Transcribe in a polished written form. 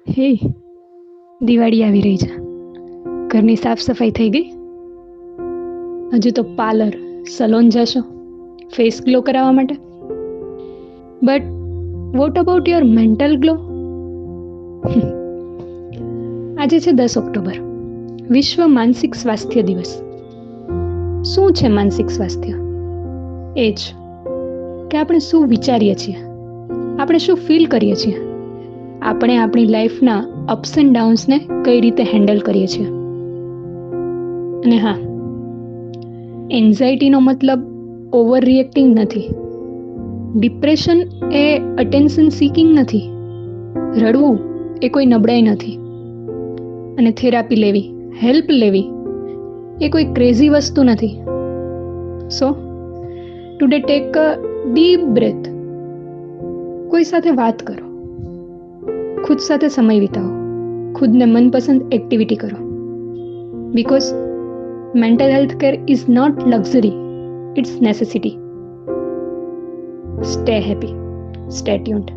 હે, દિવાળી આવી રહી છે. ઘરની સાફ સફાઈ થઈ ગઈ? હજુ તો પાર્લર, સલોન જશો ફેસ ગ્લો કરાવવા માટે. But what about your mental glow? આજે છે 10 ઓક્ટોબર, વિશ્વ માનસિક સ્વાસ્થ્ય દિવસ. શું છે માનસિક સ્વાસ્થ્ય? એ જ કે આપણે શું વિચારીએ છીએ, આપણે શું ફીલ કરીએ છીએ, આપણે આપણી લાઈફના અપ્સ એન્ડ ડાઉન્સને કઈ રીતે હેન્ડલ કરીએ છીએ. અને હા, એન્ઝાઇટીનો મતલબ ઓવર રિએક્ટિંગ નથી. ડિપ્રેશન એ અટેન્શન સિકિંગ નથી. રડવું એ કોઈ નબળાઈ નથી. અને થેરાપી લેવી, હેલ્પ લેવી એ કોઈ ક્રેઝી વસ્તુ નથી. So today take a deep breath. કોઈ સાથે વાત કરો, ખુદ સાથે સમય વિતાવો, ખુદને મનપસંદ એક્ટિવિટી કરો. Because mental health care is not luxury, it's necessity. Stay happy, stay tuned.